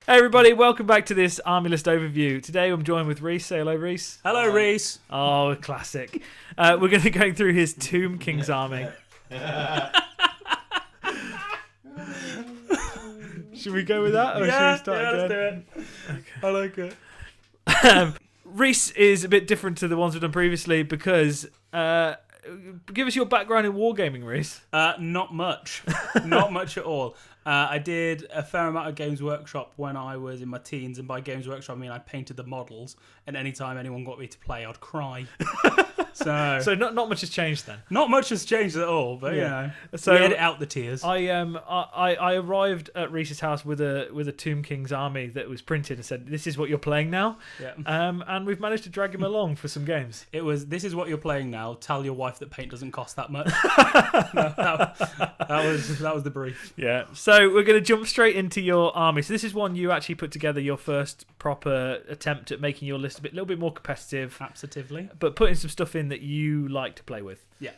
Hey everybody, welcome back to this army list overview. Today I'm joined with Reece. Say hello, Reece. Hello, Reece. Oh, classic. We're going to go through his Tomb King's army. Should we go with that, or should we start again? Let's do it. Okay. I like it. Reece is a bit different to the ones we've done previously because... give us your background in wargaming, Reece. Not much. Not much at all. I did a fair amount of Games Workshop when I was in my teens, and by Games Workshop I mean I painted the models, and anytime anyone got me to play I'd cry. So not much has changed then. Not much has changed at all, but you know, so we edit out the tears. I arrived at Reece's house with a Tomb King's army that was printed and said, "This is what you're playing now." Yeah. And we've managed to drag him along for some games. It was, "This is what you're playing now. Tell your wife that paint doesn't cost that much." that was the brief. Yeah. So we're going to jump straight into your army. So this is one you actually put together, your first proper attempt at making your list a little bit more competitive. Absolutely. But putting some stuff in that you like to play with. Yeah.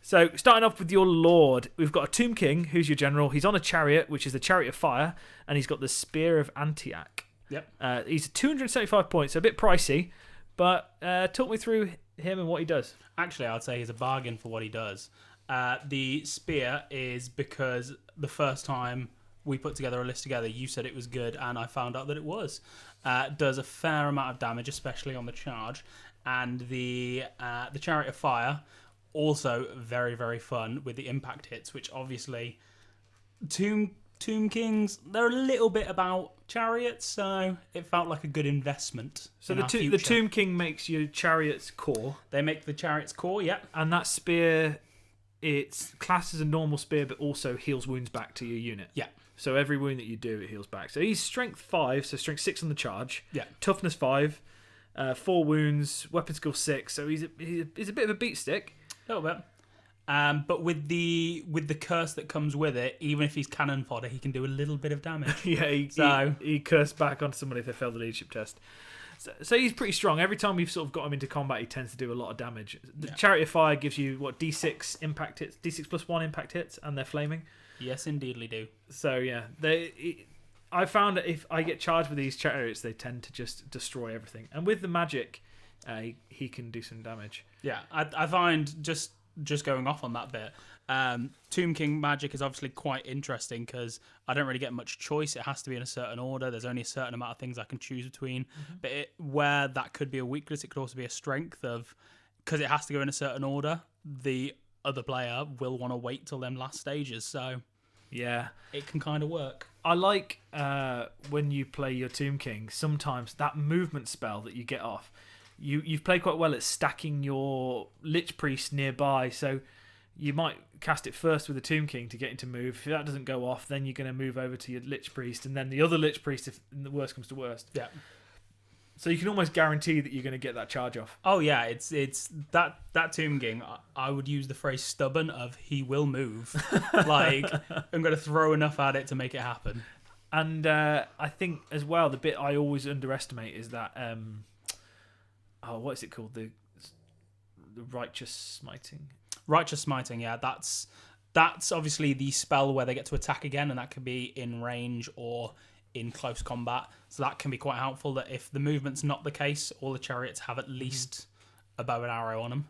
So starting off with your Lord, we've got a Tomb King, who's your general. He's on a chariot, which is the Chariot of Fire, and he's got the Spear of Antioch. Yep. He's 275 points, so a bit pricey, but talk me through him and what he does. Actually, I'd say he's a bargain for what he does. The spear is because the first time we put together a list together, you said it was good, and I found out that it was. Does a fair amount of damage, especially on the charge. And the Chariot of Fire, also very, very fun with the impact hits, which obviously Tomb Kings, they're a little bit about chariots, so it felt like a good investment. So the Tomb King makes your chariot's core. They make the chariot's core, yeah. And that spear, it's classed as a normal spear, but also heals wounds back to your unit. Yeah. So every wound that you do, it heals back. So he's strength 5, so strength 6 on the charge. Yeah. Toughness 5. 4 wounds, weapon skill 6, so he's a bit of a beat stick. A little bit. But with the curse that comes with it, even if he's cannon fodder, he can do a little bit of damage. Yeah, he cursed back on somebody if they failed the leadership test. So he's pretty strong. Every time we've sort of got him into combat, he tends to do a lot of damage. The Chariot of Fire gives you, D6 impact hits, D6 plus 1 impact hits, and they're flaming. Yes, indeedly do. So yeah, I found that if I get charged with these chariots, they tend to just destroy everything. And with the magic, he can do some damage. Yeah, I find just going off on that bit, Tomb King magic is obviously quite interesting because I don't really get much choice. It has to be in a certain order. There's only a certain amount of things I can choose between. Mm-hmm. But where that could be a weakness, it could also be a strength of, because it has to go in a certain order, the other player will want to wait till them last stages. So yeah, it can kind of work. I like when you play your Tomb King, sometimes that movement spell that you get off, you've played quite well at stacking your Lich Priest nearby, so you might cast it first with the Tomb King to get him to move. If that doesn't go off, then you're going to move over to your Lich Priest, and then the other Lich Priest if the worst comes to worst. Yeah. So you can almost guarantee that you're going to get that charge off. Oh yeah, it's that Tomb King. I would use the phrase stubborn of he will move. Like I'm going to throw enough at it to make it happen. And I think as well the bit I always underestimate is that what is it called, the righteous smiting. Righteous smiting, yeah. That's obviously the spell where they get to attack again, and that can be in range or in close combat, so that can be quite helpful. That if the movement's not the case, all the chariots have at least a bow and arrow on them.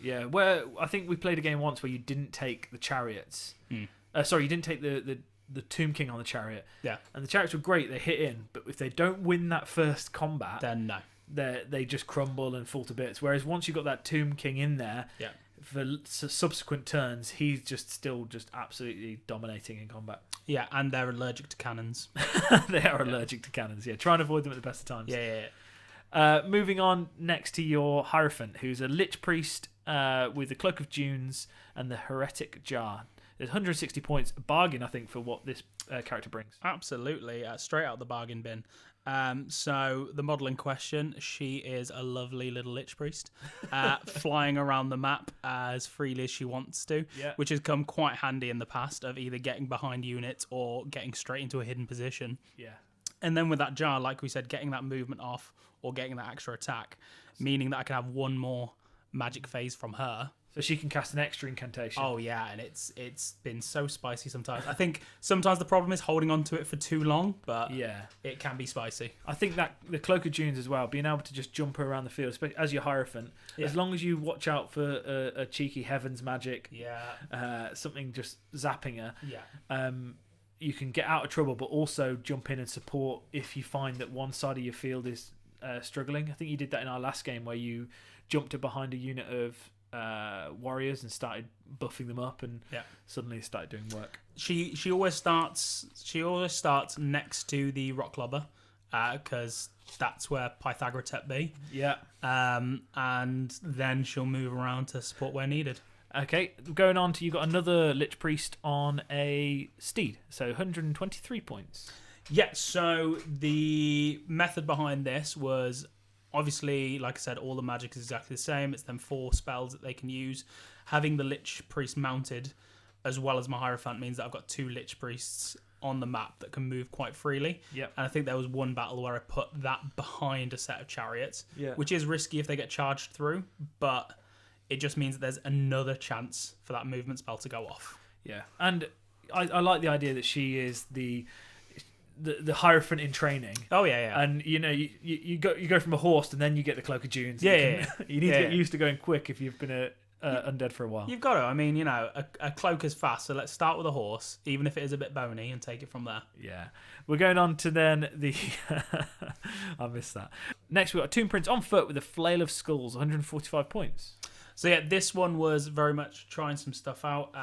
Yeah, where I think we played a game once where you didn't take the chariots. You didn't take the Tomb King on the chariot. Yeah, and the chariots were great; they hit in, but if they don't win that first combat, then no, they just crumble and fall to bits. Whereas once you've got that Tomb King in there, yeah, for subsequent turns, he's still absolutely dominating in combat. Yeah, and they're allergic to cannons. They are allergic to cannons, yeah. Try and avoid them at the best of times. Yeah. Moving on next to your Hierophant, who's a Lich Priest with the Cloak of Dunes and the Heretic Jar. There's 160 points, a bargain, I think, for what this character brings. Absolutely, straight out the bargain bin. So the model in question, she is a lovely little Lich Priest, flying around the map as freely as she wants to, which has come quite handy in the past of either getting behind units or getting straight into a hidden position. Yeah. And then with that jar, like we said, getting that movement off or getting that extra attack, meaning that I can have one more magic phase from her. So she can cast an extra incantation. Oh yeah, and it's been so spicy sometimes. I think sometimes the problem is holding on to it for too long, but yeah, it can be spicy. I think that the Cloak of Dunes as well, being able to just jump around the field, especially as your Hierophant, as long as you watch out for a cheeky Heaven's Magic, something just zapping her, you can get out of trouble, but also jump in and support if you find that one side of your field is struggling. I think you did that in our last game where you jumped behind a unit of warriors and started buffing them up, and suddenly it started doing work. She always starts next to the rock lobber because that's where Pythagratep be. And then she'll move around to support where needed. Okay, going on to, you got another Lich Priest on a steed, so 123 points. Yeah, so the method behind this was, obviously, like I said, all the magic is exactly the same. It's them 4 spells that they can use. Having the Lich Priest mounted, as well as my Hierophant, means that I've got 2 Lich Priests on the map that can move quite freely. Yep. And I think there was one battle where I put that behind a set of chariots, which is risky if they get charged through, but it just means that there's another chance for that movement spell to go off. Yeah, and I like the idea that she is the Hierophant in training. Oh yeah. And you go from a horse and then you get the Cloak of Dunes. You need to get used to going quick if you've been undead for a while. You've got to. I mean, a cloak is fast, so let's start with a horse, even if it is a bit bony, and take it from there. Yeah. We're going on to then the... I missed that. Next, we've got Tomb Prince on foot with a Flail of Skulls, 145 points. So yeah, this one was very much trying some stuff out.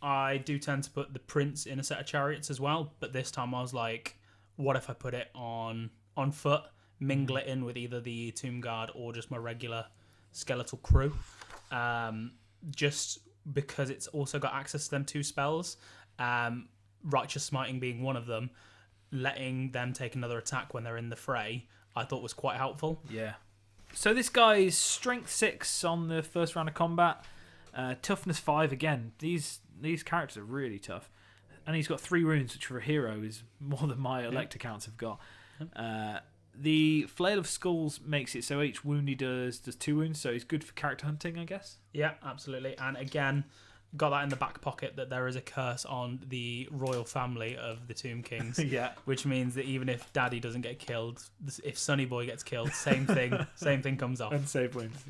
I do tend to put the Prince in a set of chariots as well, but this time I was like, what if I put it on foot, mingle it in with either the Tomb Guard or just my regular skeletal crew, just because it's also got access to them 2 spells, Righteous Smiting being one of them, letting them take another attack when they're in the fray, I thought was quite helpful. Yeah. So this guy's strength 6 on the first round of combat, toughness 5 again. These characters are really tough, and he's got 3 runes, which for a hero is more than my elect accounts have got. The Flail of Skulls makes it so each wound he does 2 wounds, so he's good for character hunting, I guess. Yeah, absolutely. And again, got that in the back pocket that there is a curse on the royal family of the Tomb Kings. Which means that even if Daddy doesn't get killed, if Sonny Boy gets killed, same thing comes off. And save wins,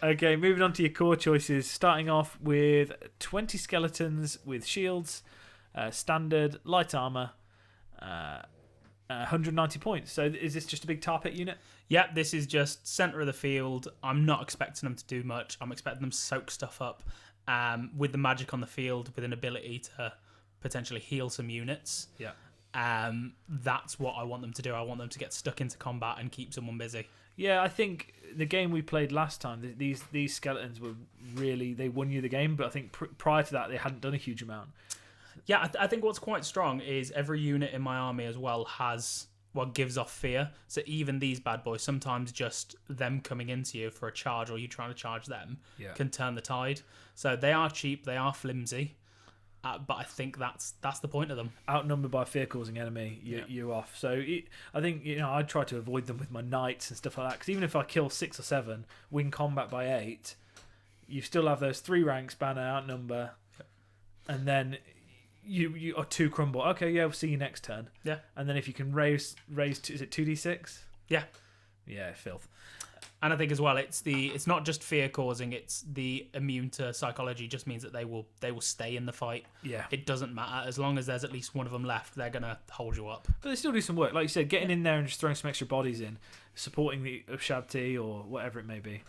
Okay, moving on to your core choices. Starting off with 20 skeletons with shields, standard, light armor, 190 points. So is this just a big tar pit unit? Yeah, this is just centre of the field. I'm not expecting them to do much. I'm expecting them to soak stuff up. With the magic on the field, with an ability to potentially heal some units. That's what I want them to do. I want them to get stuck into combat and keep someone busy. Yeah, I think the game we played last time, these skeletons were really, they won you the game, but I think prior to that they hadn't done a huge amount. Yeah, I think what's quite strong is every unit in my army as well has what gives off fear. So even these bad boys, sometimes just them coming into you for a charge or you trying to charge them can turn the tide. So they are cheap, they are flimsy, but I think that's the point of them. Outnumbered by a fear-causing enemy, you're off. So I think I try to avoid them with my knights and stuff like that, because even if I kill 6 or 7, win combat by 8, you still have those 3 ranks, banner, outnumber, and then you are 2 crumble. Okay, we'll see you next turn. Yeah. And then if you can raise is it 2d6? Yeah. Yeah, filth. And I think as well, it's not just fear causing; it's the immune to psychology. Just means that they will stay in the fight. Yeah, it doesn't matter as long as there's at least one of them left. They're gonna hold you up. But they still do some work, like you said, getting in there and just throwing some extra bodies in, supporting the Ushabti or whatever it may be.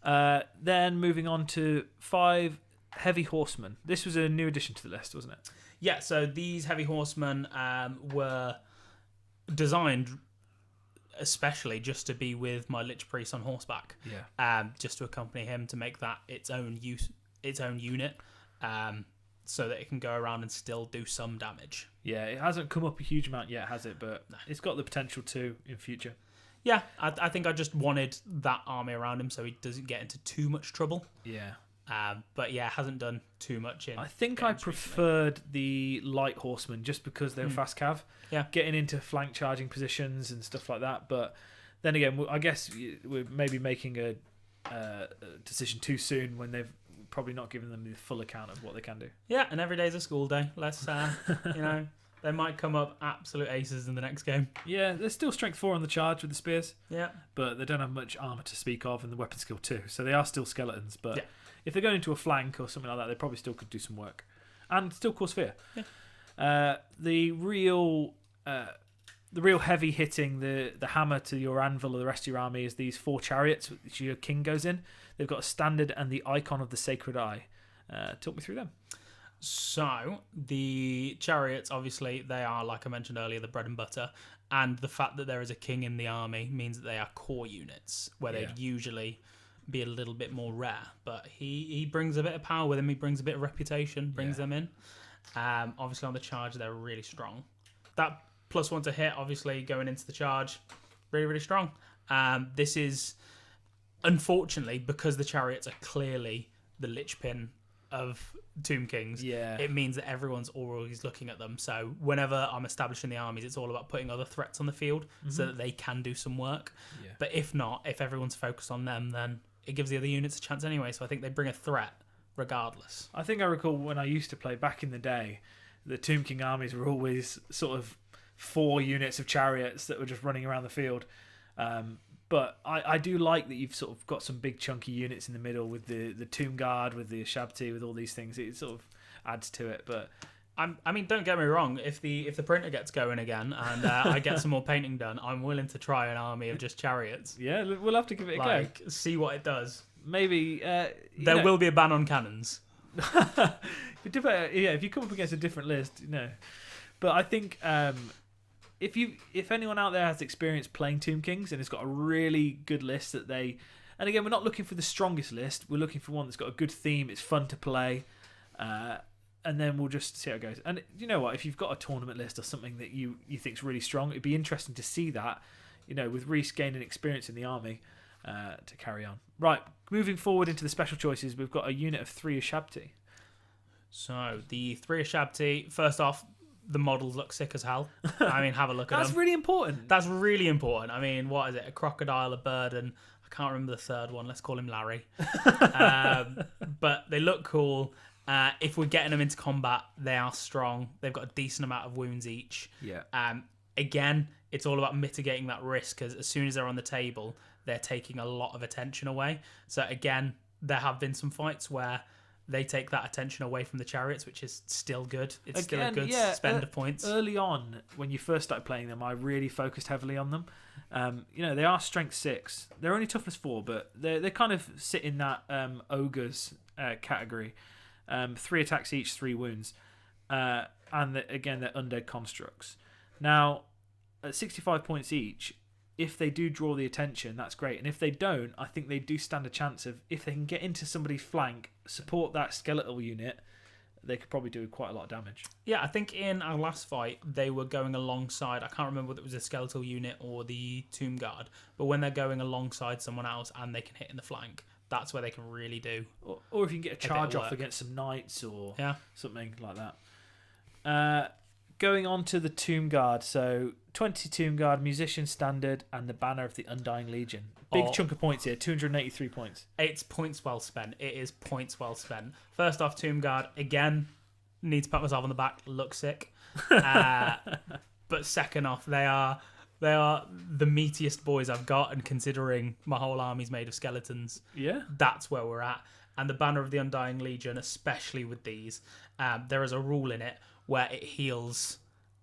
Yeah. Then moving on to 5 heavy horsemen. This was a new addition to the list, wasn't it? Yeah. So these heavy horsemen were designed especially just to be with my Lich Priest on horseback. Yeah. Just to accompany him, to make that its own unit, so that it can go around and still do some damage. Yeah, it hasn't come up a huge amount yet, has it? But it's got the potential to in future. Yeah, I think I just wanted that army around him so he doesn't get into too much trouble. Yeah. But yeah, hasn't done too much in. I think I preferred the light horsemen just because they were fast cav. Yeah. Getting into flank charging positions and stuff like that. But then again, I guess we're maybe making a decision too soon when they've probably not given them the full account of what they can do. Yeah, and every day's a school day. Let's, they might come up absolute aces in the next game. Yeah, there's still strength 4 on the charge with the spears. Yeah. But they don't have much armour to speak of, and the weapon skill 2. So they are still skeletons. But yeah. if they're going into a flank or something like that, they probably still could do some work. And still cause fear. Yeah. The real heavy hitting, the hammer to your anvil or the rest of your army is these 4 chariots which your king goes in. They've got a standard and the icon of the sacred eye. Talk me through them. So, the chariots, obviously, they are, like I mentioned earlier, the bread and butter. And the fact that there is a king in the army means that they are core units, where they'd usually be a little bit more rare. But he brings a bit of power with him. He brings a bit of reputation, brings them in. Obviously, on the charge, they're really strong. That +1 to hit, obviously, going into the charge, really, really strong. This is, unfortunately, because the chariots are clearly the lich pin of Tomb Kings, it means that everyone's always looking at them. So whenever I'm establishing the armies, it's all about putting other threats on the field so that they can do some work. Yeah. But if not, if everyone's focused on them, then it gives the other units a chance anyway. So I think they bring a threat regardless. I think I recall when I used to play back in the day, the Tomb King armies were always sort of 4 units of chariots that were just running around the field. But I do like that you've sort of got some big chunky units in the middle with the Tomb Guard, with the Ushabti, with all these things. It sort of adds to it. But I mean, don't get me wrong. If the printer gets going again and I get some more painting done, I'm willing to try an army of just chariots. Yeah, we'll have to give it a go. See what it does. Maybe there will be a ban on cannons. If you come up against a different list, But I think if anyone out there has experience playing Tomb Kings and has got a really good list and again, we're not looking for the strongest list, we're looking for one that's got a good theme, it's fun to play, and then we'll just see how it goes. And you know what, if you've got a tournament list or something that you think's really strong, it'd be interesting to see that, with Reece gaining experience in the army to carry on. Right, moving forward into the special choices, we've got a unit of 3 Ushabti. So the 3 Ushabti, first off, the models look sick as hell. I mean, have a look at them. That's really important. That's really important. I mean, what is it? A crocodile, a bird, and I can't remember the third one. Let's call him Larry. But they look cool. If we're getting them into combat, they are strong. They've got a decent amount of wounds each. Yeah. Again, it's all about mitigating that risk, because as soon as they're on the table, they're taking a lot of attention away. So again, there have been some fights where they take that attention away from the chariots, which is still good. It's still a good spend of points. Early on, when you first started playing them, I really focused heavily on them. They are strength 6. They're only toughness 4, but they kind of sit in that ogres category. 3 attacks each, 3 wounds. Again, they're undead constructs. Now, at 65 points each, if they do draw the attention, that's great. And if they don't, I think they do stand a chance of, if they can get into somebody's flank, support that skeletal unit, they could probably do quite a lot of damage. Yeah, I think in our last fight, they were going alongside, I can't remember whether it was a skeletal unit or the Tomb Guard, but when they're going alongside someone else and they can hit in the flank, that's where they can really do. Or if you can get a charge off against some knights or something like that. Going on to the Tomb Guard, so 20 Tomb Guard, Musician Standard, and the Banner of the Undying Legion. Big chunk of points here, 283 points. It's points well spent. It is points well spent. First off, Tomb Guard, again, need to pat myself on the back, look sick. But second off, they are the meatiest boys I've got, and considering my whole army's made of skeletons, that's where we're at. And the Banner of the Undying Legion, especially with these, there is a rule in it where it heals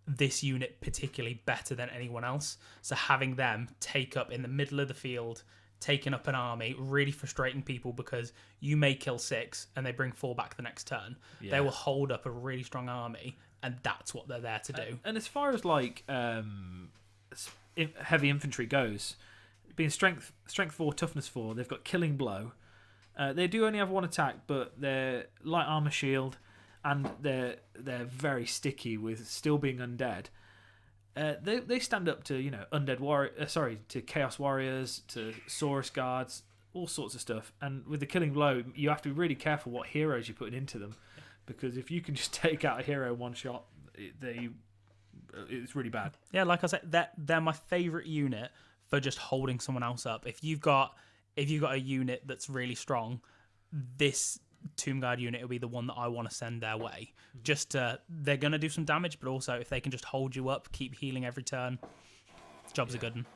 this unit particularly better than anyone else. So having them take up in the middle of the field, taking up an army, really frustrating people, because you may kill 6 and they bring 4 back the next turn. Yeah. They will hold up a really strong army, and that's what they're there to do. And as far as heavy infantry goes, being strength 4, toughness 4, they've got killing blow. They do only have 1 attack, but they're light armor shield, and they're very sticky with still being undead. They stand up to to Chaos Warriors, to Saurus Guards, all sorts of stuff. And with the killing blow, you have to be really careful what heroes you're putting into them, because if you can just take out a hero one shot, it's really bad. Yeah, like I said, they're my favourite unit for just holding someone else up. If if you've got a unit that's really strong, this Tomb Guard unit will be the one that I want to send their way. Just they're going to do some damage, but also if they can just hold you up, keep healing every turn, job's a good one.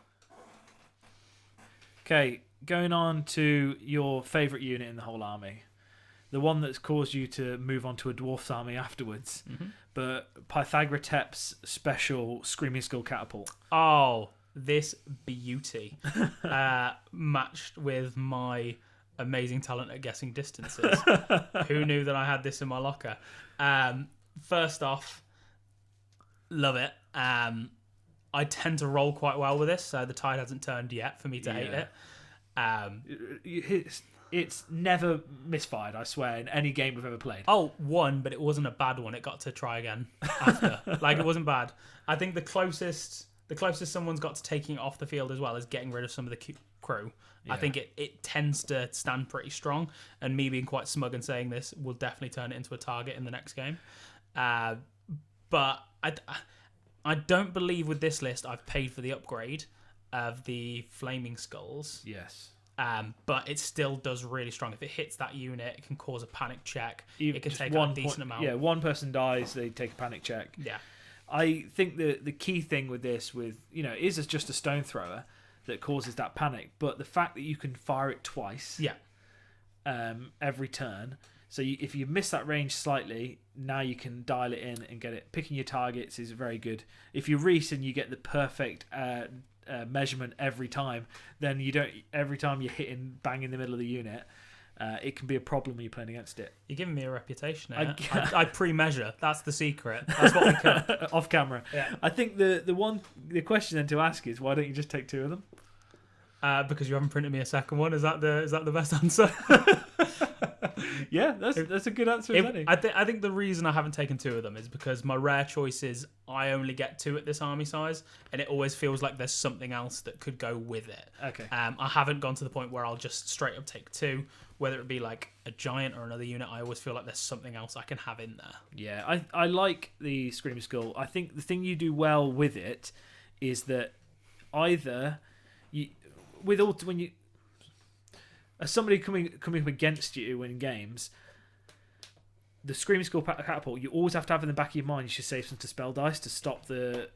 Okay, going on to your favourite unit in the whole army. The one that's caused you to move on to a dwarf's army afterwards. Mm-hmm. But Pythagratep's special Screaming Skull catapult. Oh, this beauty. Matched with my amazing talent at guessing distances. Who knew that I had this in my locker? First off, love it. I tend to roll quite well with this, so the tide hasn't turned yet for me to hate it. It's never misfired, I swear, in any game we've ever played. Oh, one, but it wasn't a bad one. It got to try again after. Like, it wasn't bad. I think the closest someone's got to taking it off the field as well is getting rid of some of the crew. I think it tends to stand pretty strong, and me being quite smug and saying this will definitely turn it into a target in the next game. But I don't believe with this list I've paid for the upgrade of the Flaming Skulls. Yes. But it still does really strong. If it hits that unit, it can cause a panic check. It can take a decent amount. Yeah, one person dies, they take a panic check. Yeah. I think the key thing with this, is just a stone thrower that causes that panic, but the fact that you can fire it twice, every turn. So if you miss that range slightly, now you can dial it in and get it. Picking your targets is very good. If you Reece and you get the perfect measurement every time, then you don't. Every time you're hitting bang in the middle of the unit, it can be a problem when you're playing against it. You're giving me a reputation here. I pre-measure. That's the secret. That's what we cut off camera. Yeah. I think the question then to ask is, why don't you just take two of them? Because you haven't printed me a second one. Is that the best answer? Yeah, that's a good answer. I think the reason I haven't taken two of them is because my rare choices, I only get two at this army size, and it always feels like there's something else that could go with it. Okay. I haven't gone to the point where I'll just straight up take two, whether it be like a giant or another unit. I always feel like there's something else I can have in there. Yeah, I like the Screaming Skull. I think the thing you do well with it is that either as somebody coming up against you in games, the Screaming Skull catapult, you always have to have in the back of your mind you should save some to spell dice to stop the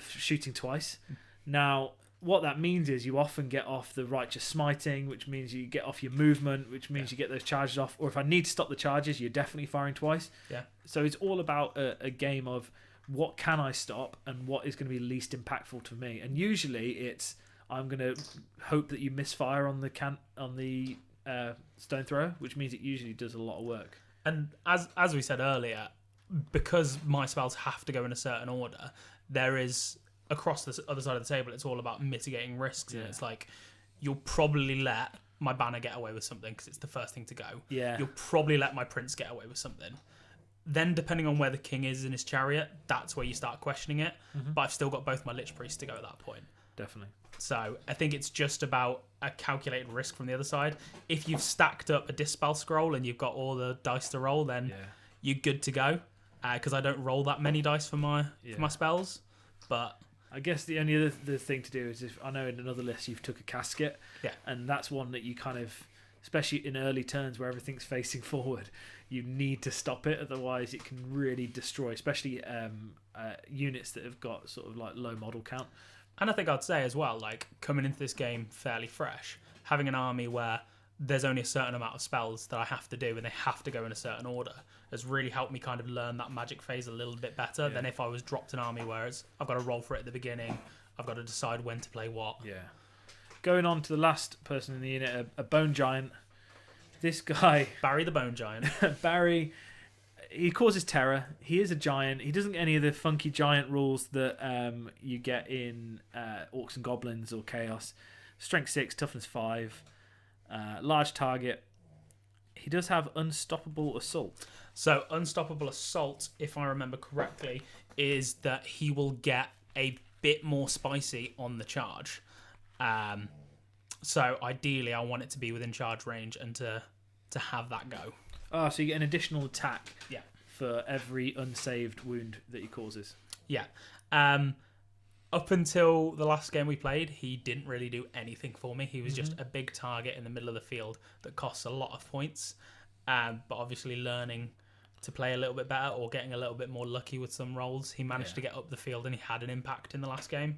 shooting twice. Now, what that means is you often get off the righteous smiting, which means you get off your movement, which means you get those charges off. Or if I need to stop the charges, you're definitely firing twice. Yeah. So it's all about a game of what can I stop and what is going to be least impactful to me. And usually it's I'm going to hope that you misfire on the stone thrower, which means it usually does a lot of work. And as we said earlier, because my spells have to go in a certain order, there is, across the other side of the table, it's all about mitigating risks. And it's like, you'll probably let my banner get away with something because it's the first thing to go. Yeah. You'll probably let my prince get away with something. Then, depending on where the king is in his chariot, that's where you start questioning it. Mm-hmm. But I've still got both my lich priests to go at that point. Definitely. So I think it's just about a calculated risk from the other side. If you've stacked up a dispel scroll and you've got all the dice to roll, then you're good to go. Because I don't roll that many dice for my spells. But I guess the only other thing to do is, if I know in another list you've took a casket, and that's one that you kind of, especially in early turns where everything's facing forward, you need to stop it, otherwise it can really destroy, especially units that have got sort of like low model count. And I think I'd say as well, like, coming into this game fairly fresh, having an army where there's only a certain amount of spells that I have to do and they have to go in a certain order has really helped me kind of learn that magic phase a little bit better than if I was dropped an army where I've got to roll for it at the beginning, I've got to decide when to play what. Yeah. Going on to the last person in the unit, a bone giant. This guy... Barry the Bone Giant. Barry... He causes terror. He is a giant. He doesn't get any of the funky giant rules that you get in Orcs and Goblins or Chaos. Strength 6, toughness 5, large target. He does have Unstoppable Assault. So Unstoppable Assault, if I remember correctly, is that he will get a bit more spicy on the charge. So ideally, I want it to be within charge range and to have that go. Oh, so you get an additional attack for every unsaved wound that he causes. Yeah. Up until the last game we played, he didn't really do anything for me. He was just a big target in the middle of the field that costs a lot of points. But obviously learning to play a little bit better or getting a little bit more lucky with some rolls, he managed to get up the field and he had an impact in the last game.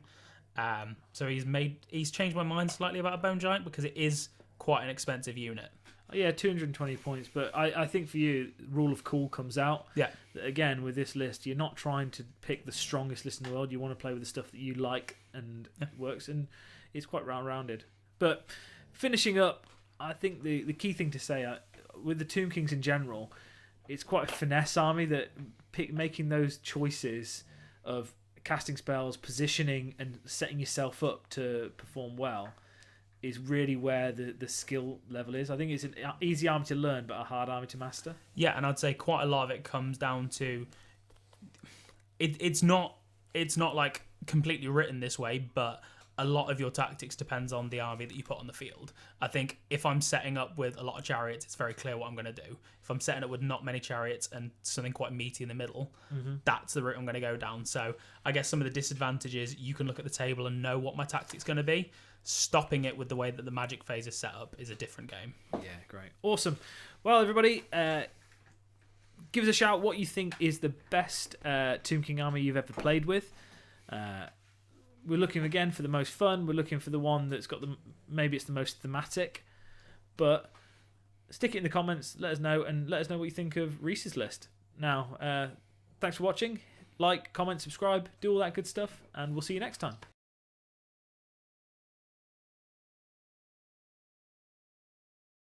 So he's changed my mind slightly about a Bone Giant because it is quite an expensive unit. Yeah, 220 points, but I think for you, Rule of Cool comes out. Yeah. Again, with this list, you're not trying to pick the strongest list in the world. You want to play with the stuff that you like and works, and it's quite rounded. But finishing up, I think the key thing to say, with the Tomb Kings in general, it's quite a finesse army that making those choices of casting spells, positioning, and setting yourself up to perform well is really where the skill level is. I think it's an easy army to learn, but a hard army to master. Yeah, and I'd say quite a lot of it comes down to it's not like completely written this way, but a lot of your tactics depends on the army that you put on the field. I think if I'm setting up with a lot of chariots, it's very clear what I'm going to do. If I'm setting up with not many chariots and something quite meaty in the middle, that's the route I'm going to go down. So I guess some of the disadvantages, you can look at the table and know what my tactic's going to be. Stopping it with the way that the magic phase is set up is a different game. Yeah, great. Awesome. Well, everybody, give us a shout what you think is the best Tomb King army you've ever played with. We're looking again for the most fun. We're looking for the one that's got maybe it's the most thematic. But stick it in the comments, let us know, and let us know what you think of Reece's list. Now, thanks for watching. Like, comment, subscribe, do all that good stuff, and we'll see you next time.